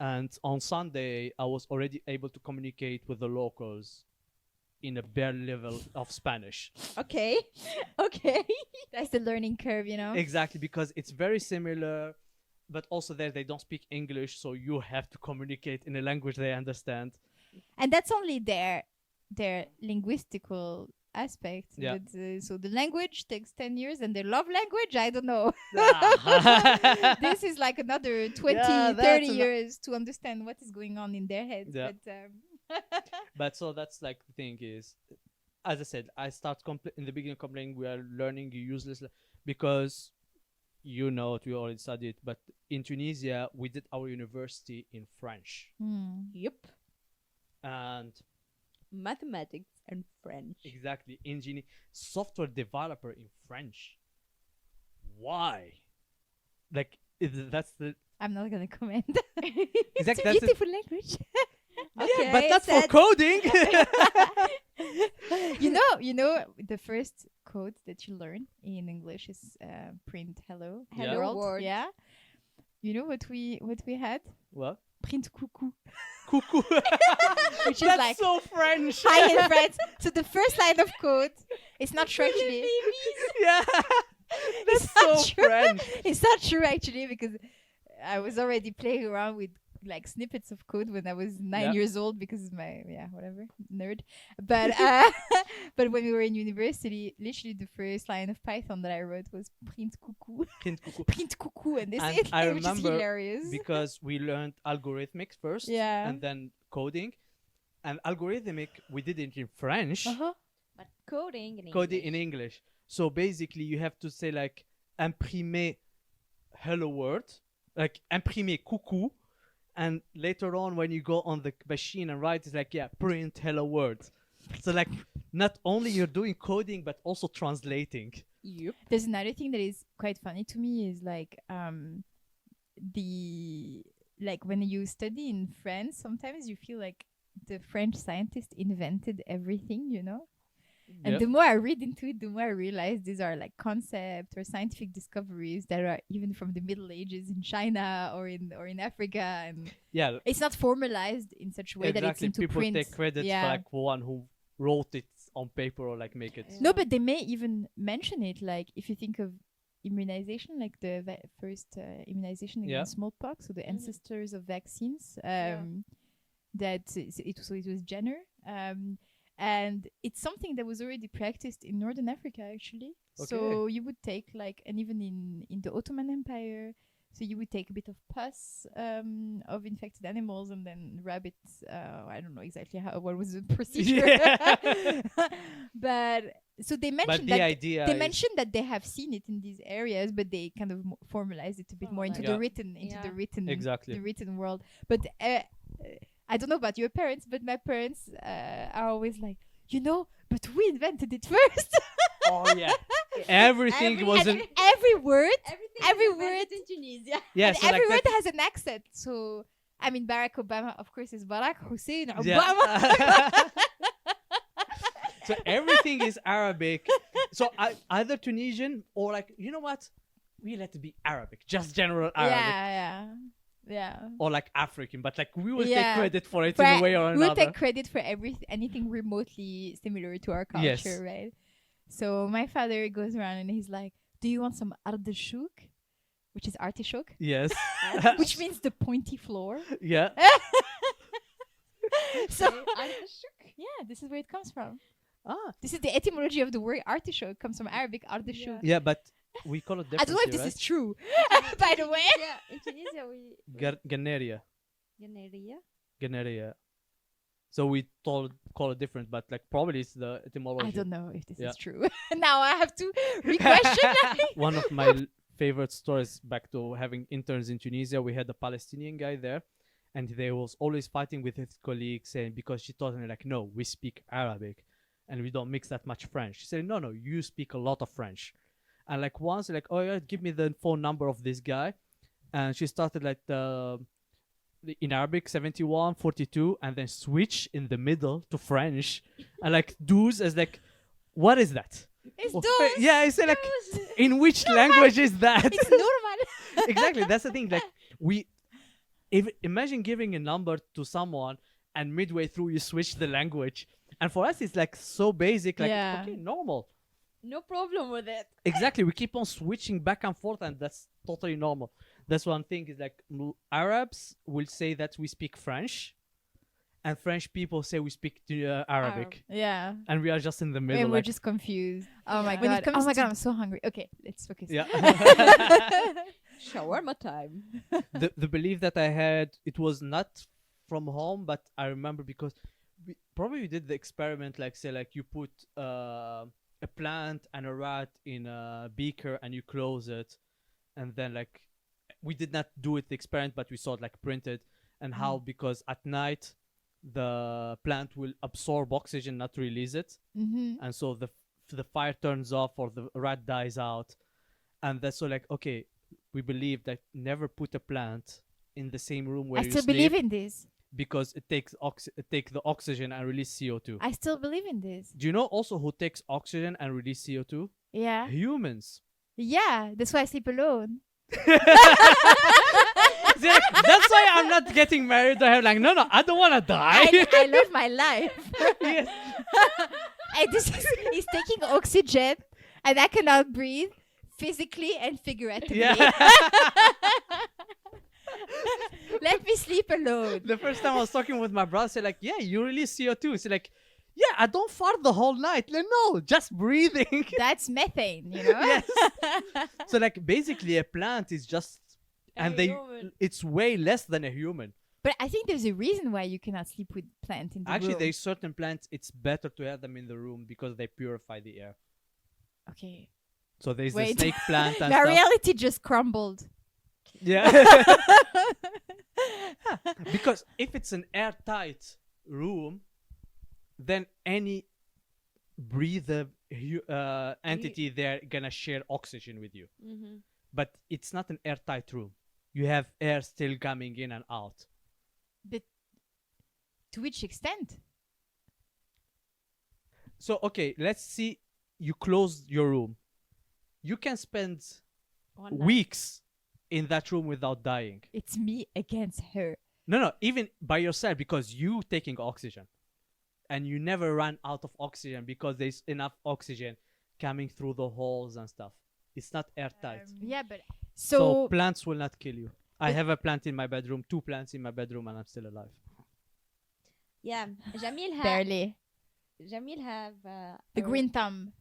and on Sunday I was already able to communicate with the locals in a bare level of Spanish.
Okay. Okay.
That's the learning curve,
Exactly, because it's very similar, but also there they don't speak English, so you have to communicate in a language they understand.
And that's only their linguistical aspect.
Yeah.
But, so the language takes 10 years, and their love language, I don't know. This is like another 20,
Yeah,
30
that's
years to understand what is going on in their heads.
Yeah.
But
But so that's like the thing is, as I said, I start in the beginning complaining we are learning useless because you know it, we already studied, but in Tunisia we did our university in French,
Yep.
and
Mathematics and French.
exactly software developer in French. Why? Like that's the
I'm not going to comment.
exactly
It's a
that's the,
beautiful language.
yeah, but that's for
said-
coding.
you know, the first code that you learn in English is print hello,
Yeah.
World.
Yeah. You know what we had?
What?
Print coucou,
Cuckoo.
which is
That's
like
so French.
hi in French. So the first line of code, it's not true actually.
Yeah. That's
It's
so
not true.
French.
It's not true actually, because I was already playing around with like snippets of code when I was 9
Yeah.
years old, because my whatever, nerd. But but when we were in university, literally the first line of Python that I wrote was print coucou.
Print cuckoo.
Print coucou, and this
And
is
I
which is
remember
hilarious.
Because we learned algorithmics first,
Yeah.
and then coding. And algorithmic we did it in French,
Uh-huh.
But coding in
coding
English.
in English. So basically, you have to say like imprimer hello world, like imprimer coucou, and later on when you go on the machine and write, it's like print hello world. So like not only you're doing coding but also translating.
Yep.
There's another thing that is quite funny to me is like the like when you study in France, sometimes you feel like the French scientists invented everything, And
Yeah.
the more I read into it, the more I realize these are like concepts or scientific discoveries that are even from the Middle Ages in China or in Africa, and
Yeah,
it's not formalized in such a way that it's
exactly.
into
People
print.
take credit
Yeah.
for like one who wrote it on paper or like make it.
Yeah.
No, but they may even mention it. Like if you think of immunization, like the first immunization
Yeah.
against smallpox, so the
Mhm.
ancestors of vaccines.
Yeah.
That it was Jenner, and it's something that was already practiced in Northern Africa actually. So you would take like, and even in the Ottoman Empire. So you would take a bit of pus of infected animals and then rub it. I don't know exactly what was the procedure,
Yeah.
but so they
But
mentioned
the
that
idea
they
is-
mentioned that they have seen it in these areas, but they kind of formalized it a bit more into
Yeah.
the written,
Exactly.
the written world. But I don't know about your parents, but my parents are always like, but we invented it first.
Oh yeah. Everything was
and
an
every word,
Everything
Every
is invented
word-
in Tunisia.
yeah.
and
So
every
like
word
that-
has an accent. So I mean, Barack Obama, of course, is Barack Hussein Obama.
Yeah. So everything is Arabic. So either Tunisian or like, you know what? We let it be Arabic, just general Arabic,
yeah.
or like African, but like we will
Yeah.
take credit for it
For-
in a way or
We'll
another.
take credit for anything remotely similar to our culture,
Yes.
right? So my father goes around and he's like, "Do you want some artichoke?" Which is artichoke,
Yes.
which means the pointy floor.
Yeah.
So
Artichoke.
yeah, this is where it comes from.
Ah.
This is the etymology of the word artichoke. It comes from Arabic artichoke.
Yeah, but we call it
I don't know if
differently,
this is true, by the way.
Yeah, in Tunisia we
Ganeria.
Ganeria.
So we call it different, but like probably it's the etymology.
I don't know if this
Yeah.
is true. Now I have to re-question.
One of my favorite stories back to having interns in Tunisia. We had a Palestinian guy there, and they was always fighting with his colleagues, saying because she told him like, no, we speak Arabic, and we don't mix that much French. She said, no, you speak a lot of French, and like once like, oh yeah, give me the phone number of this guy, and she started like in Arabic 71, 42, and then switch in the middle to French, and like douze as like, what is that?
It's
Well,
douze.
yeah, I say like,
Douze.
in which language is that?
It's normal.
Exactly, that's the thing. Like imagine giving a number to someone, and midway through you switch the language, and for us it's like so basic. Like
Yeah.
okay, normal.
No problem with it.
Exactly, we keep on switching back and forth, and that's totally normal. That's one thing is like Arabs will say that we speak French, and French people say we speak Arabic,
Yeah.
and we are just in the middle.
And we're
like,
just confused. Oh my
When
god.
it comes
Oh my
to-
god, I'm so hungry. Okay, let's focus.
yeah.
Shawarma time.
the belief that I had, it was not from home, but I remember because we did the experiment, like say like you put a plant and a rat in a beaker and you close it, and then like we did not do it the experiment, but we saw it like printed, and how because at night the plant will absorb oxygen, not release it, and so the fire turns off or the rat dies out, and that's so like okay, we believe that never put a plant in the same room where
I
you
still
sleep,
believe in this.
because it takes the oxygen and release CO2.
I still believe in this.
Do you know also who takes oxygen and release CO2?
Yeah.
Humans.
Yeah. That's why I sleep alone.
See, like, that's why I'm not getting married. I have like no, I don't want to die.
I love my life.
Yes.
And this is he's taking oxygen and I cannot breathe physically and figuratively.
Yeah.
Let me sleep alone.
The first time I was talking with my brother, said like, yeah, you release CO2. It's like, yeah, I don't fart the whole night. Like, no, just breathing.
That's methane, you know?
Yes. So like basically a plant is just, and it's way less than a human.
But I think there's a reason why you cannot sleep with plant in the
Actually,
room.
there's certain plants, it's better to have them in the room because they purify the air.
Okay.
So there's the
Wait.
snake plant and
My
stuff.
reality just crumbled.
Yeah. Because if it's an airtight room, then any breather entity there gonna share oxygen with you.
Mm-hmm.
But it's not an airtight room. You have air still coming in and out.
But to which extent?
So okay, let's see. You close your room. You can spend weeks in that room without dying.
It's me against her.
No, even by yourself, because you taking oxygen, and you never run out of oxygen because there's enough oxygen coming through the holes and stuff. It's not airtight.
Yeah, but
So
so
plants will not kill you. I
But-
have a plant in my bedroom, 2 plants in my bedroom, and I'm still alive.
Yeah, Jamil
barely.
Jamil have
The green thumb.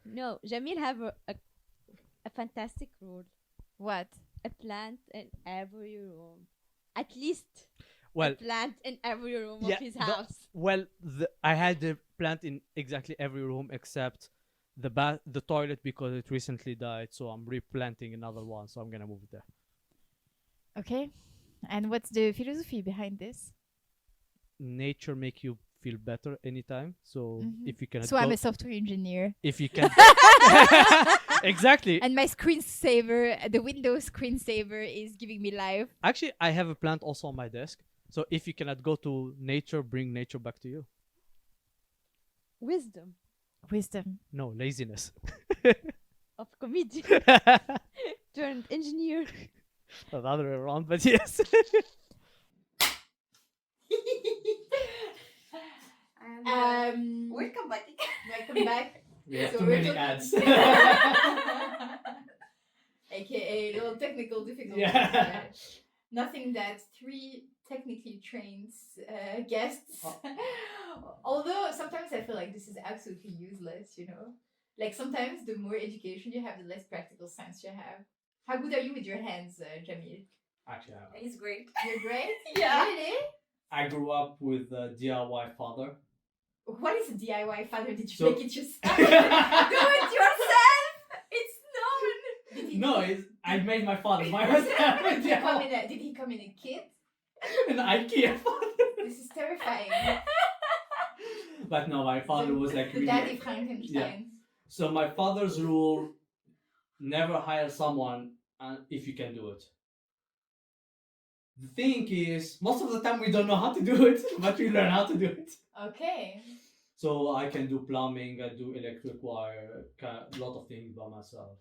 No, Jamil have a fantastic rule.
What?
A plant in every room. At least
Well,
a plant in every room
yeah,
of his
the-
house.
well, I had a plant in exactly every room except the toilet because it recently died. So I'm replanting another one. So I'm gonna move it there.
Okay. And what's the philosophy behind this?
Nature make you feel better anytime. So
Mhm.
if you can,
So I'm a software engineer.
if you can, exactly.
And my screensaver, the Windows screensaver is giving me life.
Actually, I have a plant also on my desk. So if you cannot go to nature, bring nature back to you.
Wisdom
Wisdom.
No, laziness.
of comedian turned engineer.
The other way around, but yes.
And welcome back.
Welcome back.
We have
So
too
we're
many
talking-
ads.
AKA little technical difficulties.
Yeah.
Nothing that 3 technically trained guests. Although sometimes I feel like this is absolutely useless, you know? Like sometimes the more education you have, the less practical sense you have. How good are you with your hands, Jamil?
Actually,
He's great.
You're great?
Yeah.
Really?
I grew up with a DIY father.
What is a DIY father? Did you
So-
make it yourself?
Do it yourself. It's known.
Did he-
No, I made my father. My husband.
Did he come in a kit?
An IKEA father.
This is terrifying.
But no, my father was like
The
really.
daddy Frankenstein.
Yeah. So my father's rule: never hire someone if you can do it. The thing is, most of the time we don't know how to do it, but we learn how to do it.
Okay.
So I can do plumbing, I do electric wire, a lot of things by myself.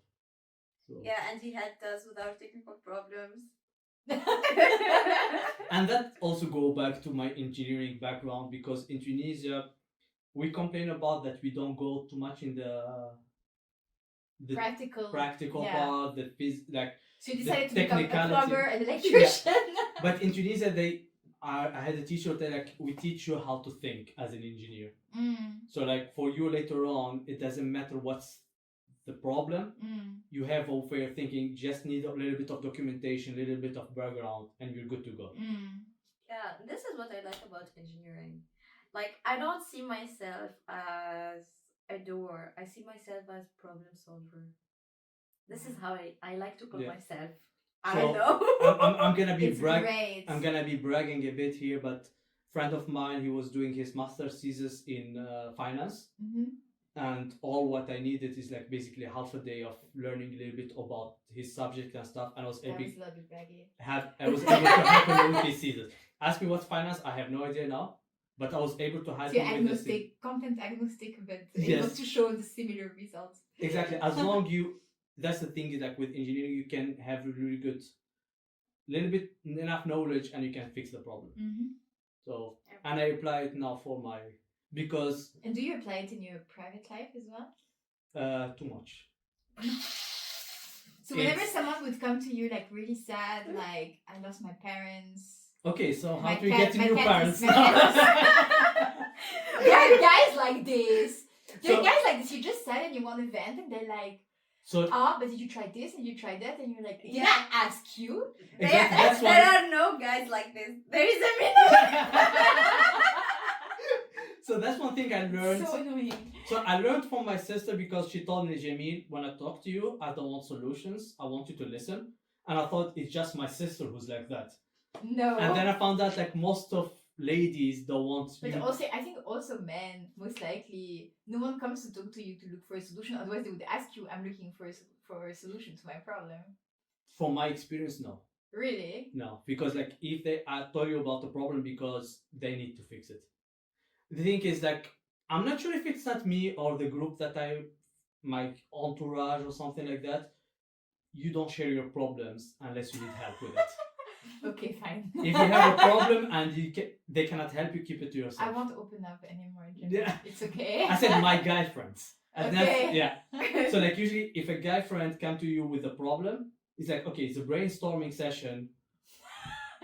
So.
Yeah, and he helped us with our technical problems.
And that also go back to my engineering background, because in Tunisia we complain about that we don't go too much in the practical
yeah.
part, like.
So you decided to become a
technicality.
plumber and electrician.
But in Tunisia, I had a teacher that like we teach you how to think as an engineer. So like for you later on, it doesn't matter what's the problem. You have a way of thinking. Just need a little bit of documentation, a little bit of background, and you're good to go.
Yeah, this is what I like about engineering. Like, I don't see myself as a doer. I see myself as problem solver. This is how I like to call myself. I don't know.
I'm gonna be
Great.
I'm gonna be bragging a bit here, but friend of mine, he was doing his master's thesis in finance, and all what I needed is like basically half a day of learning a little bit about his subject and stuff, and I was able to have a his thesis. Ask me what's finance, I have no idea now, but I was able to have.
So you're content agnostic, but able to show the similar results.
Exactly. As long that's the thing is like with engineering, you can have a really good, little bit enough knowledge, and you can fix the problem. So, and I apply it now for my because.
And do you apply it in your private life as well?
Too much.
So whenever someone would come to you like really sad, like I lost my parents.
Okay, so how do we get to your parents?
There are guys like this. There are guys like this. You just said and you want to vent, and they're like. But did you try this and you tried that, and you're like, did I ask you?
Exactly,
there are no guys like this. There is a minute.
So that's one thing I learned.
So annoying.
So I learned from my sister, because she told me, Jamil, when I talk to you, I don't want solutions. I want you to listen. And I thought it's just my sister who's like that.
No.
And then I found out like most of ladies don't want.
But also, I think also men, most likely, no one comes to talk to you to look for a solution. Otherwise, they would ask you, "I'm looking for a solution to my problem."
From my experience, no.
Really?
No, because like if I told you about the problem because they need to fix it. The thing is like I'm not sure if it's not me or the group that my entourage or something like that. You don't share your problems unless you need help with it.
Okay, fine.
If you have a problem and they cannot help you, keep it to yourself.
I won't open up anymore, Jim.
Yeah.
It's okay.
I said my guy friends. And
okay.
Yeah. So like usually if a guy friend come to you with a problem, it's like, okay, it's a brainstorming session.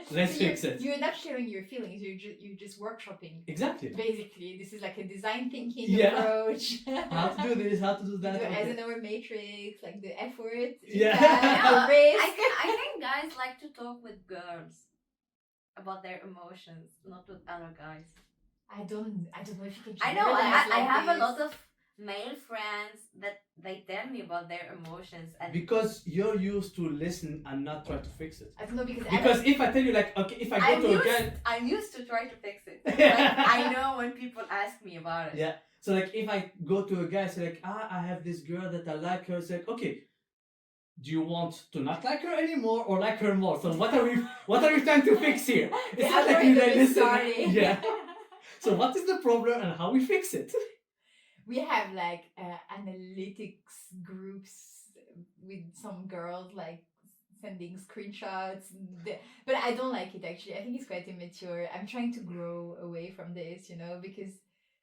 Let's fix it.
You're not sharing your feelings. You're just workshopping.
Exactly.
Basically, this is like a design thinking approach.
How to do this? How to do that?
The Eisenhower matrix, like the effort.
Yeah.
I think guys like to talk with girls about their emotions, not with other guys.
I don't know if you can.
I know. I have a lot of male friends that they tell me about their emotions, and
because you're used to listen and not try to fix it.
I don't know because
if I tell you like, okay, if I go to a guy,
I'm used to try to fix it. Like, I know when people ask me about it.
Yeah. So like if I go to a guy, say like, I have this girl that I like her. It's like, okay, do you want to not like her anymore or like her more? So what are we trying to fix here? It's not like you listen. Yeah. So what is the problem and how we fix it?
We have like analytics groups with some girls like sending screenshots, but I don't like it actually. I think it's quite immature. I'm trying to grow away from this, because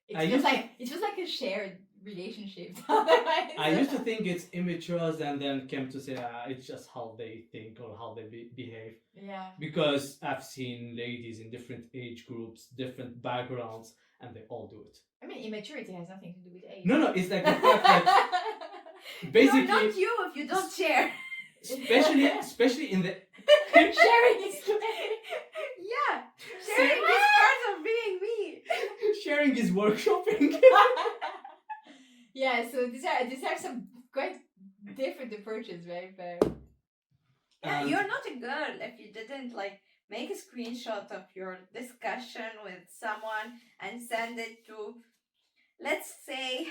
it feels like a shared relationship.
I used to think it's immature, and then came to say it's just how they think or how they behave.
Yeah.
Because I've seen ladies in different age groups, different backgrounds, and they all do it.
I mean, immaturity has nothing to do with age.
No, it's like the fact that basically
you're not you if you don't share.
Especially in the
sharing is
sharing is part of being me.
Sharing is workshopping.
Yeah, so these are some quite different approaches, right? But
Yeah, you're not a girl if you didn't like make a screenshot of your discussion with someone and send it to, let's say,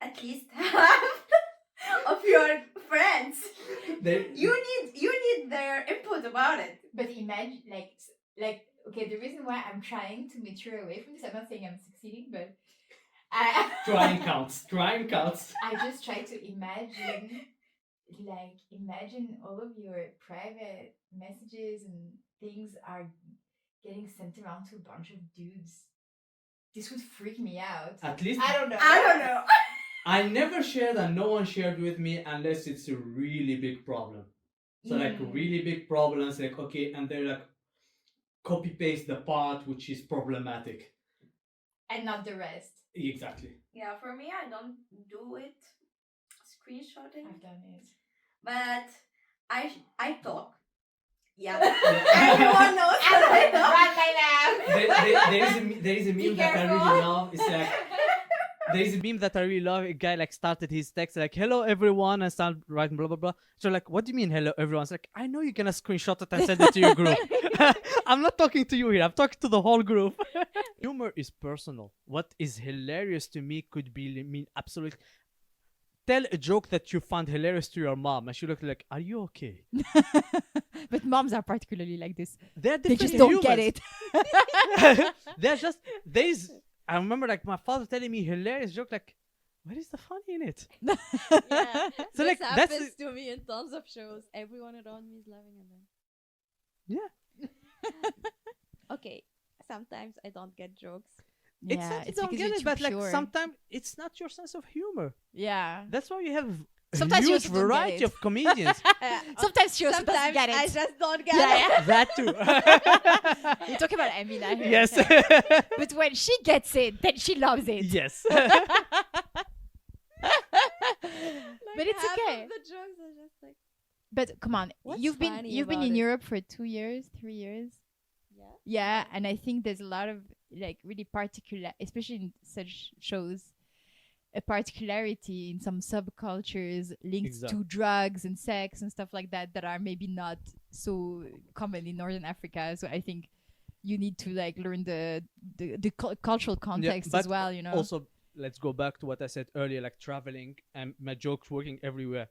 at least half of your friends. You need their input about it.
But imagine, like, okay, the reason why I'm trying to mature away from this, I'm not saying I'm succeeding, but
Trying counts.
I just try to imagine, imagine all of your private messages and things are getting sent around to a bunch of dudes. This would freak me out.
At least
I don't know.
I never shared and no one shared with me unless it's a really big problem. So like really big problems, like okay, and they're like copy paste the part which is problematic.
And not the rest.
Exactly.
Yeah, for me, I don't do it. Screenshotting.
I've done it.
But I talk. Yeah. Everyone knows that I talk.
There is a meme that I really love. It's like there's a meme that I really love. A guy like started his text like "Hello everyone" and started writing blah blah blah. So like, what do you mean hello everyone? It's like, I know you're gonna screenshot it and send it to your group. I'm not talking to you here. I'm talking to the whole group. Humor is personal. What is hilarious to me could be mean absolutely. Tell a joke that you found hilarious to your mom, and she looked like, "Are you okay?"
But moms are particularly like this.
They're
They
different
just don't get
humans.
it.
They're just there's. I remember like my father telling me hilarious joke like, "What is the funny in it?"
Yeah.
So,
This
like, that's
happens to me in tons of shows. Everyone around me is laughing at them.
Yeah.
Okay, sometimes I don't get jokes.
It's not you don't
because
get
you're
it,
too
but like
pure.
sometimes it's not your sense of humor.
Yeah.
That's why you have a
Sometimes you
huge
also don't get
variety
it.
of comedians.
Sometimes she also doesn't
Sometimes
get it.
I just don't get
Yeah,
it.
yeah.
That too.
You're talking about Amina here.
Yes.
But when she gets it, then she loves it.
Yes.
But it's
half
okay.
of the jokes are just like,
But come on,
What's
you've been
funny
in
about it?
Europe for 2 years, 3 years.
yeah.
Yeah, and I think there's a lot of like really particular, especially in such shows, a particularity in some subcultures linked
Exactly.
to drugs and sex and stuff like that that are maybe not so common in Northern Africa. So I think you need to like learn the cultural context as
but
well. You know.
Also, let's go back to what I said earlier, like traveling and my jokes working everywhere.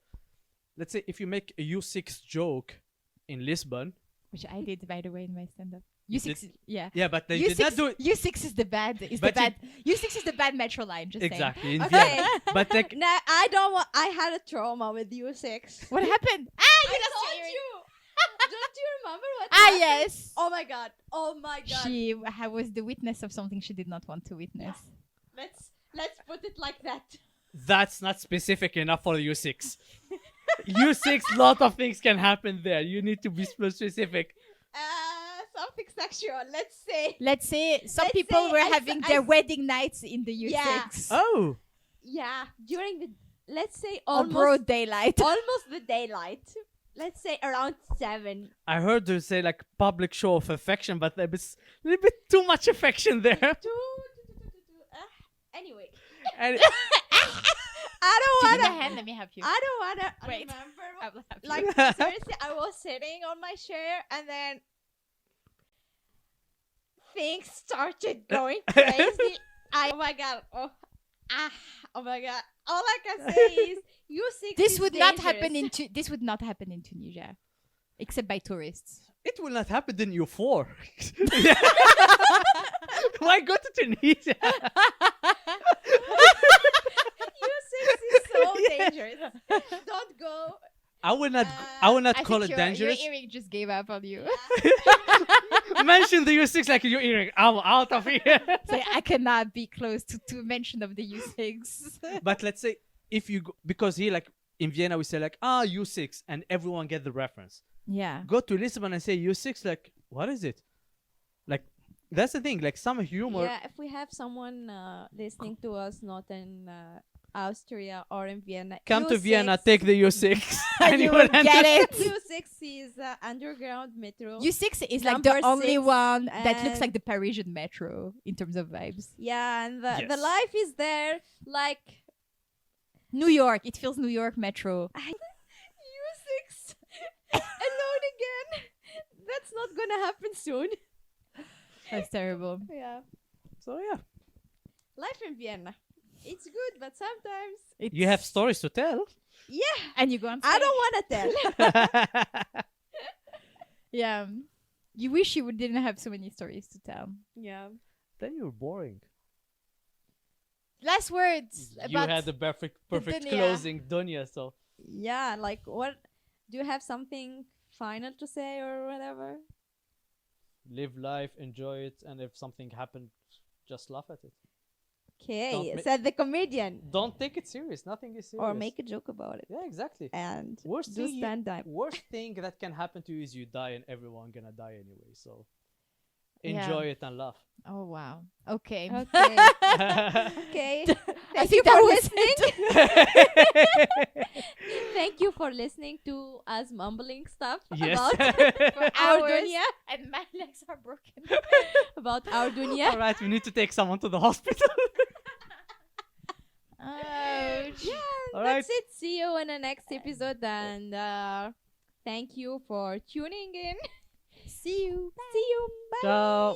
Let's say if you make a U6 joke in Lisbon.
Which I did, by the way, in my stand-up.
You
U6, yeah.
Yeah, but they
U6,
did not do it.
U6 is the bad.
But
U6 is the bad metro line. Just
Exactly. In
Okay.
Vienna. But like,
Now I don't want. I had a trauma with U6.
saying. What happened?
I told you. Don't you remember what?
Ah,
happened?
yes.
Oh my god. Oh my god.
She was the witness of something she did not want to witness.
Let's put it like that.
that's not specific enough for U6. U6, lot of things can happen there. You need to be specific.
Something sexual. Let's say.
Let's say some
Let's
people
say
were
I s-
having
I
their
s-
wedding nights in the U6
Yeah.
Oh.
Yeah. During the. Let's say
on
almost.
broad daylight.
Almost the daylight. Let's say around 7.
I heard her say like public show of affection, but there was a little bit too much affection there.
Anyway,
And
I don't
Give me the
wanna.
hand. Let me help you.
I don't wanna
Wait.
remember.
I will help you.
Like seriously, I was sitting on my chair and then things started going crazy. Oh my god. Oh my god. All I can say is U6.
This
is
would not
dangerous.
happen in this would not happen in Tunisia, except by tourists.
it will not happen in U4. Why go to Tunisia?
U6 is so
Yeah.
dangerous. Don't go.
I will not. I will not
I
call
think
it
your
dangerous.
earring just gave up on you.
Mention the U6 like your earring. I'm out of here.
So I cannot be close to mention of the U6.
But let's say if you go, because here like in Vienna we say like U6 and everyone get the reference.
Yeah.
Go to Lisbon and say U6 like what is it? Like that's the thing. Like some humor.
Yeah, if we have someone listening to us not in Austria or in Vienna,
Come to
U6
Vienna, take the U6,
And you will get it.
U6 is underground metro.
U6 is like
Number
the only
6
one that looks
and-
like the Parisian metro in terms of vibes.
Yeah, and the
Yes.
life is there like
New York, it feels New York metro.
U6. gonna happen soon.
That's terrible.
Yeah.
So yeah,
Life in Vienna. It's good, but sometimes
you have stories to tell.
And you go on
I
stage.
don't want to tell.
Yeah. You wish you didn't have so many stories to tell.
Yeah.
Then you're boring.
Last words
You
about
had the perfect
Dunia.
closing, Dunia. So
Yeah, like what? Do you have something final to say or whatever?
live life, enjoy it, and if something happened, just laugh at it.
Okay,
Don't ma-
said the comedian.
Don't take it serious. Nothing is serious.
Or make a joke about it.
Yeah, exactly.
And
Worst
do
thing,
stand up.
worst thing that can happen to you is you die, and everyone gonna die anyway. So
Yeah.
enjoy it and laugh.
Oh wow. Okay.
Okay. Okay.
I
Thank you
think that
for
was
listening. Thank you for listening to us mumbling stuff
Yes.
about
For
our
hours.
dunya.
And my legs are broken.
About our dunya.
All right, we need to take someone to the hospital.
Ouch.
Yeah,
All
that's it. See you in the next episode, and thank you for tuning in.
See you.
See you. Bye.
Ciao.